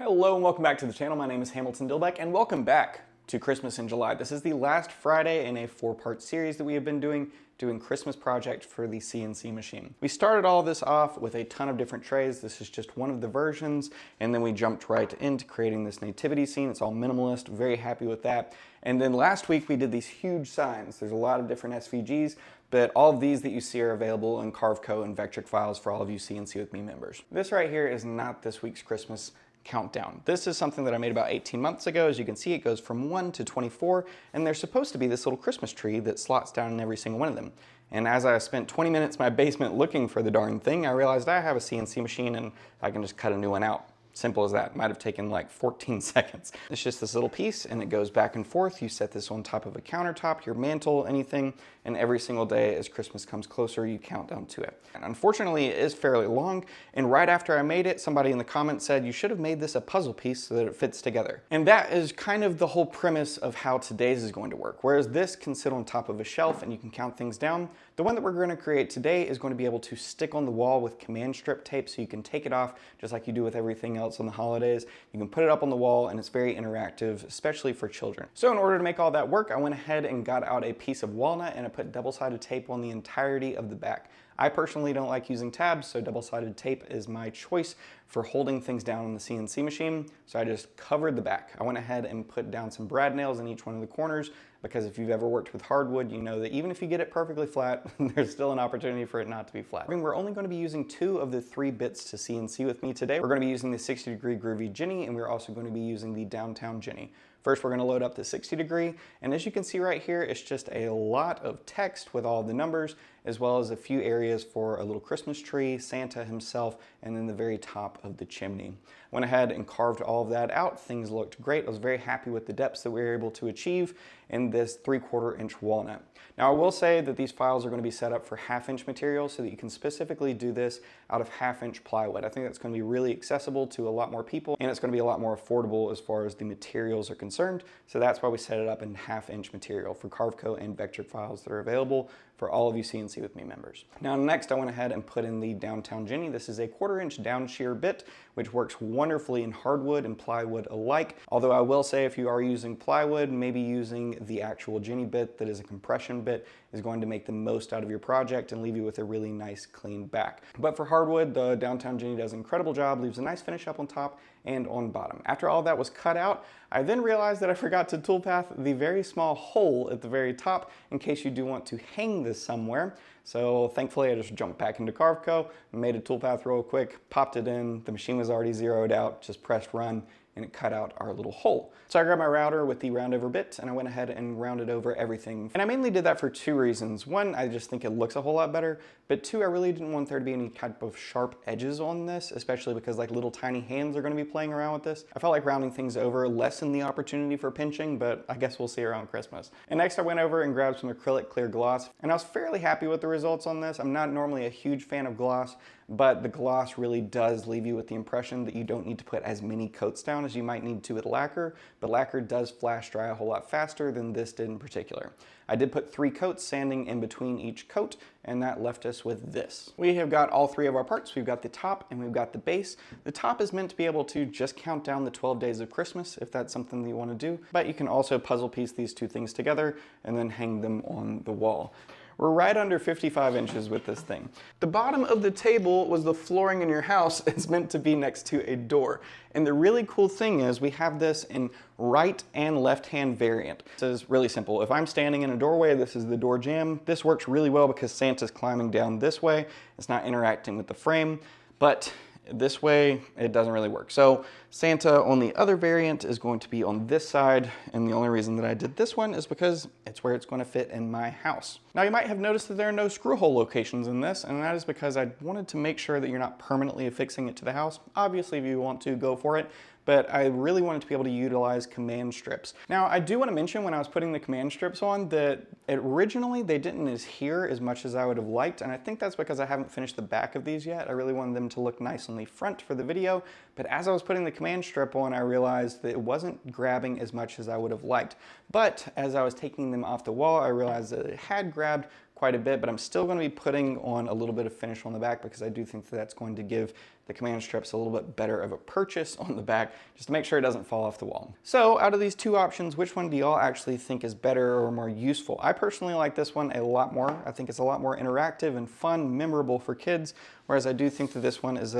Hello and welcome back to the channel. My name is Hamilton Dilbeck and welcome back to Christmas in July. This is the last Friday in a 4-part series that we have been doing Christmas project for the CNC machine. We started all this off with a ton of different trays. This is just one of the versions, and then we jumped right into creating this nativity scene. It's all minimalist, very happy with that. And then last week we did these huge signs. There's a lot of different SVGs, but all of these that you see are available in Carveco and Vectric files for all of you CNC with me members. This right here is not this week's Christmas countdown. This is something that I made about 18 months ago. As you can see, it goes from 1 to 24, and there's supposed to be this little Christmas tree that slots down in every single one of them. And as I spent 20 minutes in my basement looking for the darn thing, I realized I have a CNC machine and I can just cut a new one out. Simple as that. Might have taken like 14 seconds. It's just this little piece and it goes back and forth. You set this on top of a countertop, your mantle, anything, and every single day as Christmas comes closer, you count down to it. And unfortunately, it is fairly long, and right after I made it, somebody in the comments said, you should have made this a puzzle piece so that it fits together. And that is kind of the whole premise of how today's is going to work. Whereas this can sit on top of a shelf and you can count things down, the one that we're going to create today is going to be able to stick on the wall with command strip tape so you can take it off just like you do with everything else on the holidays. You can put it up on the wall and it's very interactive, especially for children. So in order to make all that work, I went ahead and got out a piece of walnut and I put double-sided tape on the entirety of the back. I personally don't like using tabs, so double-sided tape is my choice for holding things down on the CNC machine. So I just covered the back. I went ahead and put down some brad nails in each one of the corners, because if you've ever worked with hardwood, you know that even if you get it perfectly flat, there's still an opportunity for it not to be flat. We're only going to be using 2 of the 3 bits to CNC with me today. We're going to be using the 60-degree groovy Jenny, and we're also going to be using the downtown Jenny. First, we're going to load up the 60-degree, and as you can see right here, it's just a lot of text with all the numbers, as well as a few areas for a little Christmas tree, Santa himself, and then the very top of the chimney. Went ahead and carved all of that out. Things looked great. I was very happy with the depths that we were able to achieve in this 3/4 inch walnut. Now, I will say that these files are going to be set up for 1/2 inch material so that you can specifically do this out of 1/2 inch plywood. I think that's going to be really accessible to a lot more people, and it's going to be a lot more affordable as far as the materials are concerned. So that's why we set it up in 1/2 inch material for Carveco and Vectric files that are available for all of you CNC with me members. Now next, I went ahead and put in the downtown Jenny. This is a 1/4 inch down shear bit, which works wonderfully in hardwood and plywood alike. Although I will say, if you are using plywood, maybe using the actual Jenny bit that is a compression bit is going to make the most out of your project and leave you with a really nice clean back. But for hardwood, the downtown Jenny does an incredible job, leaves a nice finish up on top and on bottom. After all that was cut out, I then realized that I forgot to toolpath the very small hole at the very top in case you do want to hang this somewhere. So thankfully I just jumped back into Carveco, made a toolpath real quick, popped it in, the machine was already zeroed out, just pressed run, and it cut out our little hole. So I grabbed my router with the round over bit and I went ahead and rounded over everything. And I mainly did that for 2 reasons. 1, I just think it looks a whole lot better, but 2, I really didn't want there to be any type of sharp edges on this, especially because like little tiny hands are gonna be playing around with this. I felt like rounding things over lessened the opportunity for pinching, but I guess we'll see around Christmas. And next I went over and grabbed some acrylic clear gloss, and I was fairly happy with the results on this. I'm not normally a huge fan of gloss, but the gloss really does leave you with the impression that you don't need to put as many coats down as you might need to with lacquer, but lacquer does flash dry a whole lot faster than this did in particular. I did put 3 coats, sanding in between each coat, and that left us with this. We have got all 3 of our parts. We've got the top and we've got the base. The top is meant to be able to just count down the 12 days of Christmas if that's something that you want to do, but you can also puzzle piece these 2 things together and then hang them on the wall. We're right under 55 inches with this thing. The bottom of the table was the flooring in your house. It's meant to be next to a door. And the really cool thing is we have this in right and left hand variant. This is really simple. If I'm standing in a doorway, this is the door jamb. This works really well because Santa's climbing down this way. It's not interacting with the frame, but this way it doesn't really work. So Santa on the other variant is going to be on this side, and the only reason that I did this one is because it's where it's going to fit in my house. Now you might have noticed that there are no screw hole locations in this, and that is because I wanted to make sure that you're not permanently affixing it to the house. Obviously if you want to, go for it, but I really wanted to be able to utilize command strips. Now, I do want to mention when I was putting the command strips on that originally they didn't adhere as much as I would have liked, and I think that's because I haven't finished the back of these yet. I really wanted them to look nice on the front for the video, but as I was putting the command strip on, I realized that it wasn't grabbing as much as I would have liked. But as I was taking them off the wall, I realized that it had grabbed quite a bit, but I'm still going to be putting on a little bit of finish on the back because I do think that that's going to give the command strip's a little bit better of a purchase on the back, just to make sure it doesn't fall off the wall. So out of these two options, which one do y'all actually think is better or more useful? I personally like this one a lot more. I think it's a lot more interactive and fun, memorable for kids, whereas I do think that this one is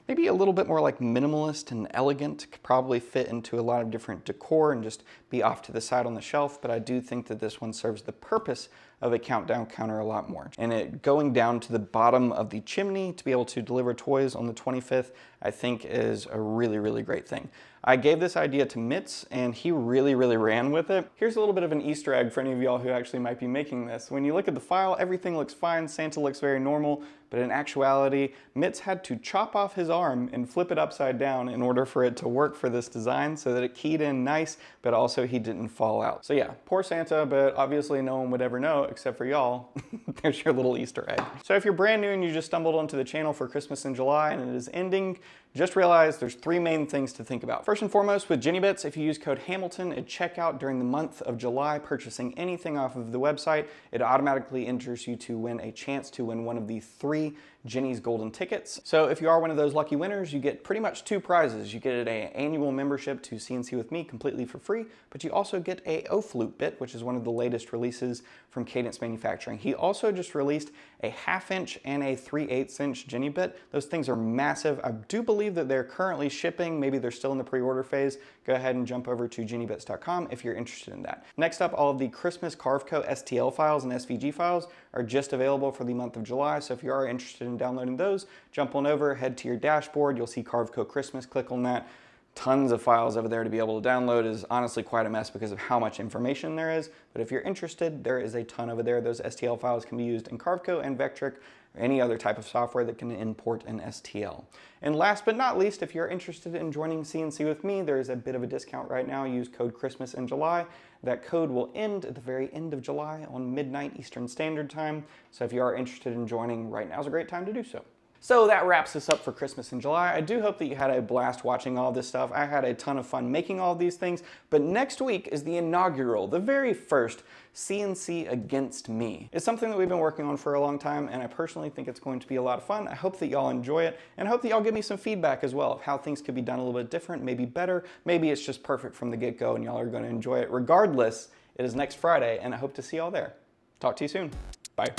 maybe a little bit more like minimalist and elegant. Could probably fit into a lot of different decor and just be off to the side on the shelf, but I do think that this one serves the purpose of a countdown counter a lot more. And it going down to the bottom of the chimney to be able to deliver toys on the 25th, I think is a really, really great thing. I gave this idea to Mitz and he really ran with it. Here's a little bit of an Easter egg for any of y'all who actually might be making this. When you look at the file, everything looks fine, Santa looks very normal, but in actuality, Mitz had to chop off his arm and flip it upside down in order for it to work for this design so that it keyed in nice, but also he didn't fall out. So yeah, poor Santa, but obviously no one would ever know except for y'all. There's your little Easter egg. So if you're brand new and you just stumbled onto the channel for Christmas in July and it is ending, just realize there's three main things to think about. First and foremost, with Ginny Bits, if you use code Hamilton at checkout during the month of July, purchasing anything off of the website, it automatically enters you to win a chance to win one of the 3 Ginny's Golden Tickets. So if you are one of those lucky winners, you get pretty much 2 prizes. You get an annual membership to CNC with me completely for free, but you also get a O-Flute bit, which is one of the latest releases from Cadence Manufacturing. He also just released a 1/2 inch and a 3/8 inch Ginny bit. Those things are massive. I do believe that they're currently shipping. Maybe they're still in the pre-order phase. Go ahead and jump over to ginnybits.com if you're interested in that. Next up, all of the Christmas Carveco STL files and SVG files are just available for the month of July. So if you are interested in downloading those, jump on over, head to your dashboard. You'll see Carveco Christmas. Click on that. Tons of files over there to be able to download. Is honestly quite a mess because of how much information there is. But if you're interested, there is a ton over there. Those STL files can be used in Carveco and Vectric, or any other type of software that can import an STL. And last but not least, if you're interested in joining CNC with me, there is a bit of a discount right now. Use code Christmas in July. That code will end at the very end of July on midnight Eastern Standard Time. So if you are interested in joining, right now is a great time to do so. So that wraps us up for Christmas in July. I do hope that you had a blast watching all this stuff. I had a ton of fun making all these things, but next week is the inaugural, the very first CNC Against Me. It's something that we've been working on for a long time, and I personally think it's going to be a lot of fun. I hope that y'all enjoy it, and I hope that y'all give me some feedback as well of how things could be done a little bit different, maybe better, maybe it's just perfect from the get-go and y'all are going to enjoy it. Regardless, it is next Friday, and I hope to see y'all there. Talk to you soon. Bye.